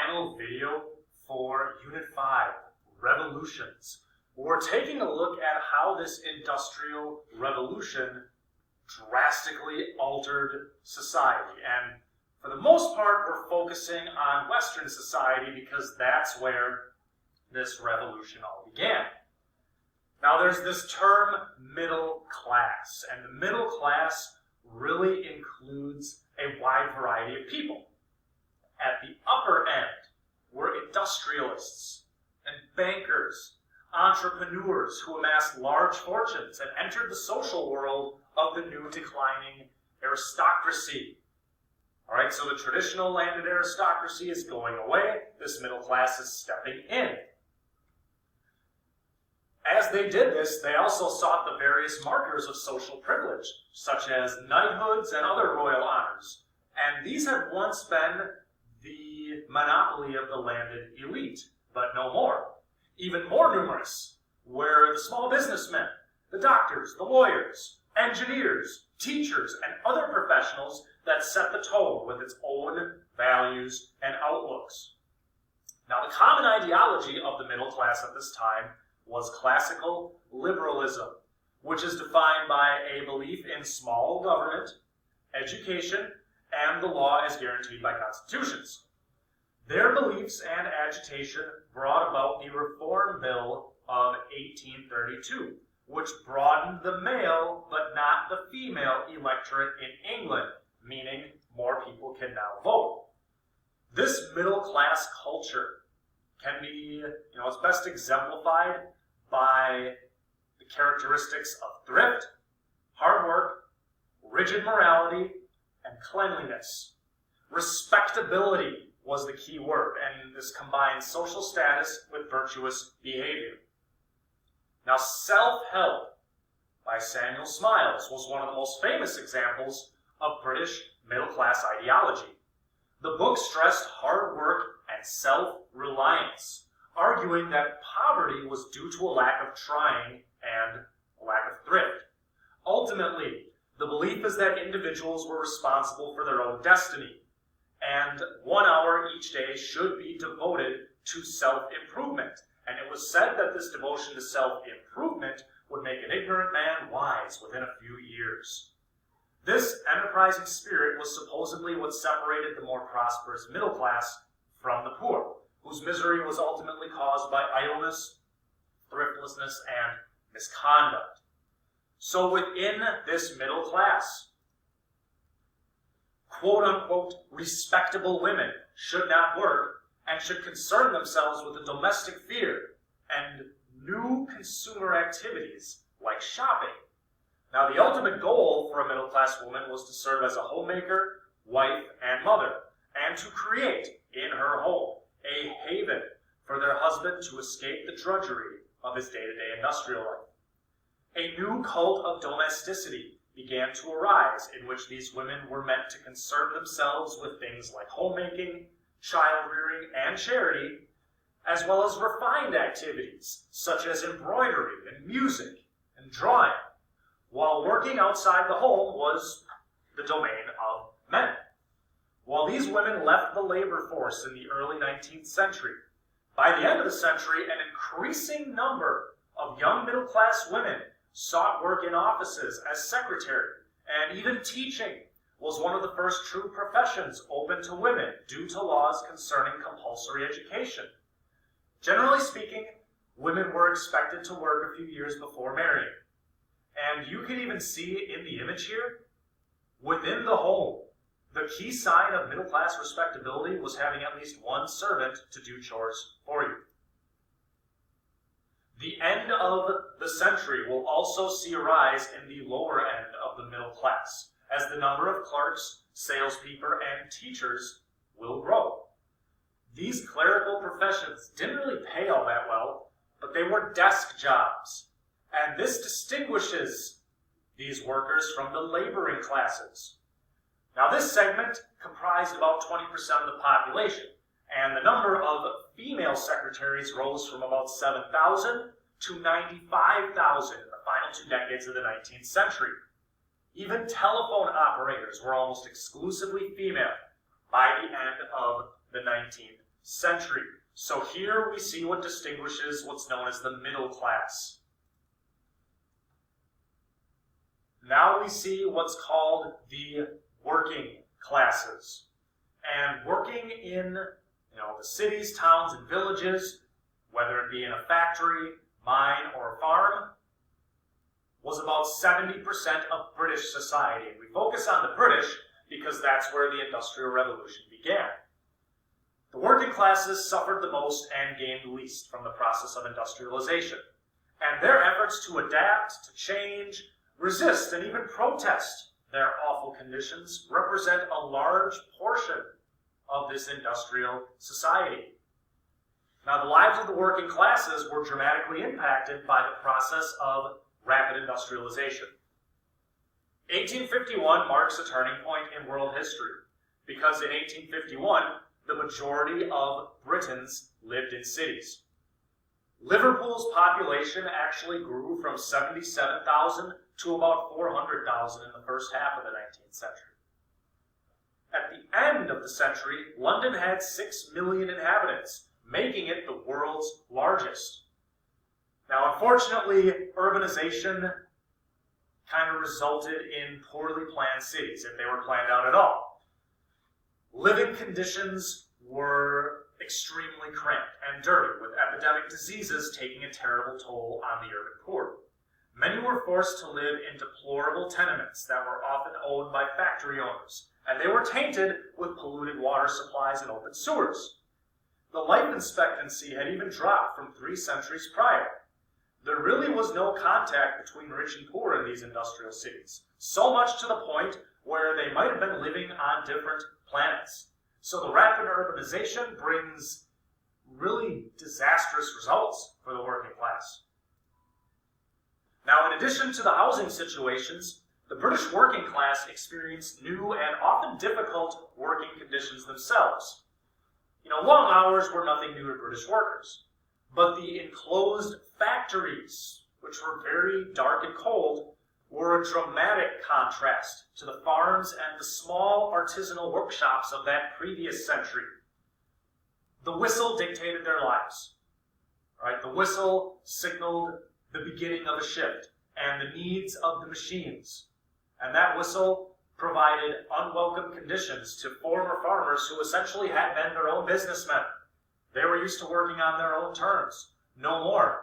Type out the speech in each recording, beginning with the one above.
final video for Unit 5, Revolutions. We're taking a look at how this Industrial Revolution drastically altered society. And for the most part, we're focusing on Western society because that's where this revolution all began. Now there's this term middle class, and the middle class really includes a wide variety of people. At the upper end were industrialists and bankers, entrepreneurs who amassed large fortunes and entered the social world of the new declining aristocracy. All right, so the traditional landed aristocracy is going away. This middle class is stepping in. As they did this, they also sought the various markers of social privilege, such as knighthoods and other royal honors. And these had once been the monopoly of the landed elite, but no more. Even more numerous were the small businessmen, the doctors, the lawyers, engineers, teachers, and other professionals that set the tone with its own values and outlooks. Now, the common ideology of the middle class at this time was classical liberalism, which is defined by a belief in small government, education, and the law as guaranteed by constitutions. Their beliefs and agitation brought about the Reform Bill of 1832, which broadened the male but not the female electorate in England, meaning more people can now vote. This middle class culture can be, it's best exemplified by the characteristics of thrift, hard work, rigid morality, and cleanliness. Respectability was the key word, and this combines social status with virtuous behavior. Now, self-help by Samuel Smiles was one of the most famous examples of British middle-class ideology. The book stressed hard work and self-reliance, arguing that poverty was due to a lack of trying and a lack of thrift. Ultimately, the belief is that individuals were responsible for their own destiny, and 1 hour each day should be devoted to self-improvement. And it was said that this devotion to self-improvement would make an ignorant man wise within a few years. This enterprising spirit was supposedly what separated the more prosperous middle class from the poor, whose misery was ultimately caused by idleness, thriftlessness, and misconduct. So within this middle class, quote-unquote respectable women should not work and should concern themselves with the domestic sphere and new consumer activities like shopping. Now, the ultimate goal for a middle-class woman was to serve as a homemaker, wife, and mother, and to create in her home a haven for their husband to escape the drudgery of his day-to-day industrial life. A new cult of domesticity began to arise in which these women were meant to concern themselves with things like homemaking, child-rearing, and charity, as well as refined activities such as embroidery and music and drawing, while working outside the home was the domain of men. While these women left the labor force in the early 19th century, by the end of the century, an increasing number of young middle-class women sought work in offices as secretary, and even teaching was one of the first true professions open to women due to laws concerning compulsory education. Generally speaking, women were expected to work a few years before marrying. And you can even see in the image here, within the home, the key sign of middle-class respectability was having at least one servant to do chores for you. The end of the century will also see a rise in the lower end of the middle class, as the number of clerks, salespeople, and teachers will grow. These clerical professions didn't really pay all that well, but they were desk jobs, and this distinguishes these workers from the laboring classes. Now, this segment comprised about 20% of the population, and the number of female secretaries rose from about 7,000 to 95,000 in the final 2 decades of the 19th century. Even telephone operators were almost exclusively female by the end of the 19th century. So here we see what distinguishes what's known as the middle class. Now we see what's called the working classes. And working in the cities, towns, and villages, whether it be in a factory, mine, or a farm, was about 70% of British society. And we focus on the British because that's where the Industrial Revolution began. The working classes suffered the most and gained least from the process of industrialization. And their efforts to adapt, to change, resist, and even protest their awful conditions represent a large portion of this industrial society. Now, the lives of the working classes were dramatically impacted by the process of rapid industrialization. 1851 marks a turning point in world history because in 1851, the majority of Britons lived in cities. Liverpool's population actually grew from 77,000 to about 400,000 in the first half of the 19th century. At the end of the century, London had 6 million inhabitants, making it the world's largest. Now, unfortunately, urbanization kind of resulted in poorly planned cities, if they were planned out at all. Living conditions were extremely cramped and dirty, with epidemic diseases taking a terrible toll on the urban poor. Many were forced to live in deplorable tenements that were often owned by factory owners, and they were tainted with polluted water supplies and open sewers. The life expectancy had even dropped from 3 centuries prior. There really was no contact between rich and poor in these industrial cities, so much to the point where they might have been living on different planets. So the rapid urbanization brings really disastrous results for the working class. Now, in addition to the housing situations, the British working class experienced new and often difficult working conditions themselves. Long hours were nothing new to British workers, but the enclosed factories, which were very dark and cold, were a dramatic contrast to the farms and the small artisanal workshops of that previous century. The whistle dictated their lives. Right? The whistle signaled the beginning of a shift and the needs of the machines. And that whistle provided unwelcome conditions to former farmers who essentially had been their own businessmen. They were used to working on their own terms, no more.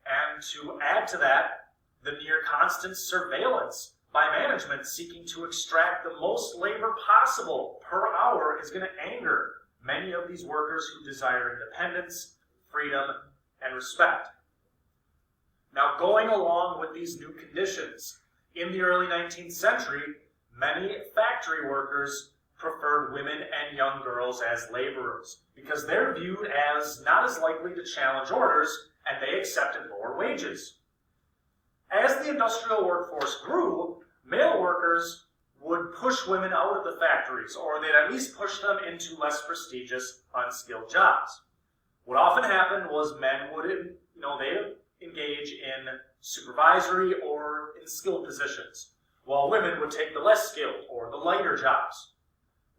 And to add to that, the near constant surveillance by management seeking to extract the most labor possible per hour is going to anger many of these workers who desire independence, freedom, and respect. Now, going along with these new conditions, in the early 19th century, many factory workers preferred women and young girls as laborers because they're viewed as not as likely to challenge orders, and they accepted lower wages. As the industrial workforce grew, male workers would push women out of the factories, or they'd at least push them into less prestigious, unskilled jobs. What often happened was men would, they'd engage in supervisory or in skilled positions, while women would take the less skilled or the lighter jobs.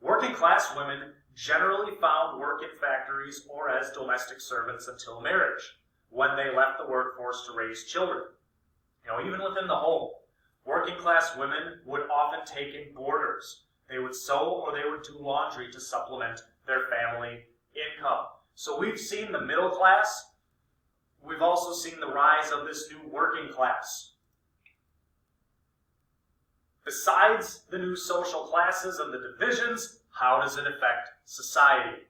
Working class women generally found work in factories or as domestic servants until marriage, when they left the workforce to raise children. Even within the home, working class women would often take in boarders. They would sew or they would do laundry to supplement their family income. So we've seen the middle class. We've also seen the rise of this new working class. Besides the new social classes and the divisions, how does it affect society?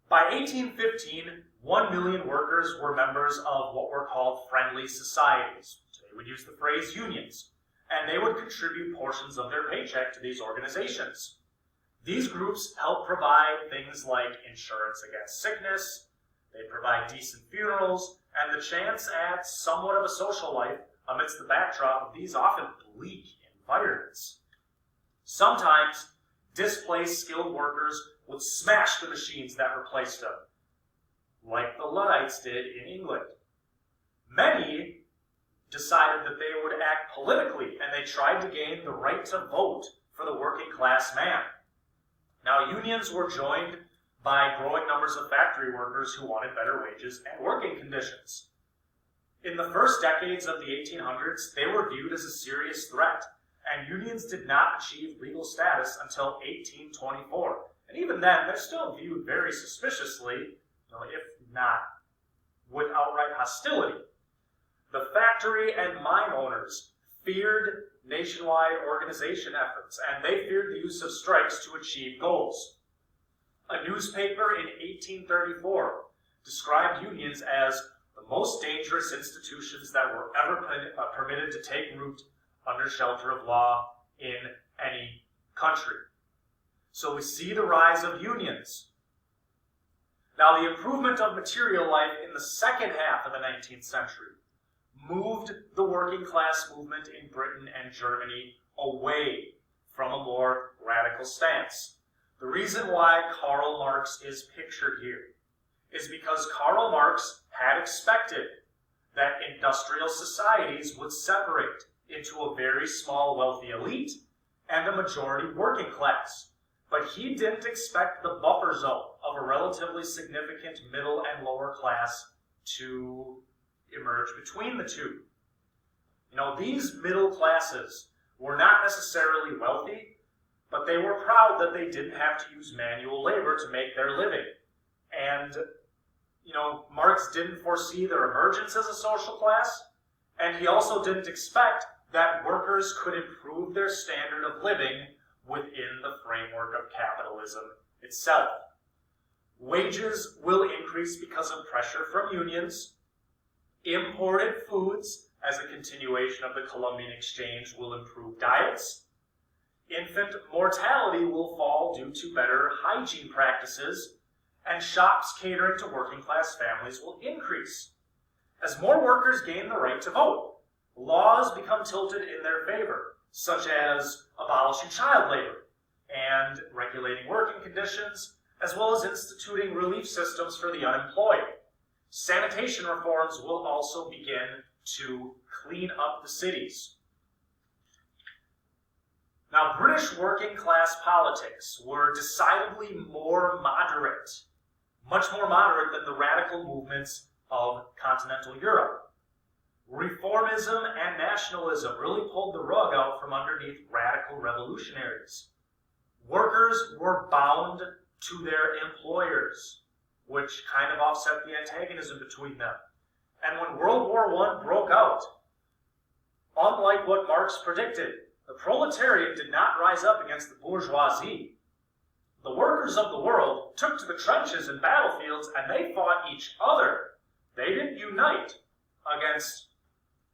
By 1815, 1 million workers were members of what were called friendly societies. Today we use the phrase unions, and they would contribute portions of their paycheck to these organizations. These groups help provide things like insurance against sickness, they provide decent funerals, and the chance at somewhat of a social life amidst the backdrop of these often bleak environments. Sometimes, displaced skilled workers would smash the machines that replaced them, like the Luddites did in England. Many decided that they would act politically, and they tried to gain the right to vote for the working class man. Now, unions were joined by growing numbers of factory workers who wanted better wages and working conditions. In the first decades of the 1800s, they were viewed as a serious threat, and unions did not achieve legal status until 1824. And even then, they're still viewed very suspiciously, if not with outright hostility. The factory and mine owners feared nationwide organization efforts, and they feared the use of strikes to achieve goals. A newspaper in 1834 described unions as the most dangerous institutions that were ever permitted to take root under shelter of law in any country. So we see the rise of unions. Now, the improvement of material life in the second half of the 19th century moved the working class movement in Britain and Germany away from a more radical stance. The reason why Karl Marx is pictured here is because Karl Marx had expected that industrial societies would separate into a very small wealthy elite and a majority working class. But he didn't expect the buffer zone of a relatively significant middle and lower class to emerge between the two. These middle classes were not necessarily wealthy, but they were proud that they didn't have to use manual labor to make their living. And, Marx didn't foresee their emergence as a social class, and he also didn't expect that workers could improve their standard of living within the framework of capitalism itself. Wages will increase because of pressure from unions. Imported foods, as a continuation of the Columbian Exchange, will improve diets. Infant mortality will fall due to better hygiene practices, and shops catering to working class families will increase. As more workers gain the right to vote, laws become tilted in their favor, such as abolishing child labor and regulating working conditions, as well as instituting relief systems for the unemployed. Sanitation reforms will also begin to clean up the cities. Now, British working class politics were decidedly more moderate, much more moderate than the radical movements of continental Europe. Reformism and nationalism really pulled the rug out from underneath radical revolutionaries. Workers were bound to their employers, which kind of offset the antagonism between them. And when World War I broke out, unlike what Marx predicted, the proletariat did not rise up against the bourgeoisie. The workers of the world took to the trenches and battlefields, and they fought each other. They didn't unite against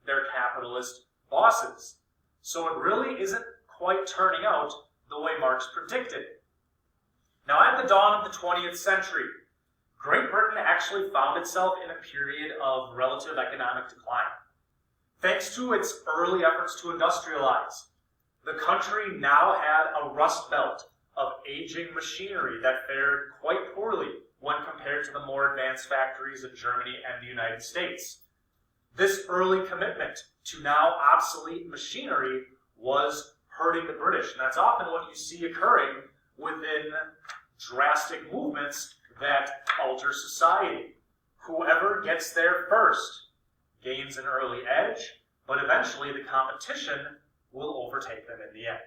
their capitalist bosses. So it really isn't quite turning out the way Marx predicted. Now, at the dawn of the 20th century, Great Britain actually found itself in a period of relative economic decline. Thanks to its early efforts to industrialize, the country now had a rust belt of aging machinery that fared quite poorly when compared to the more advanced factories in Germany and the United States. This early commitment to now obsolete machinery was hurting the British, and that's often what you see occurring within drastic movements that alter society. Whoever gets there first gains an early edge, but eventually the competition will overtake them in the end.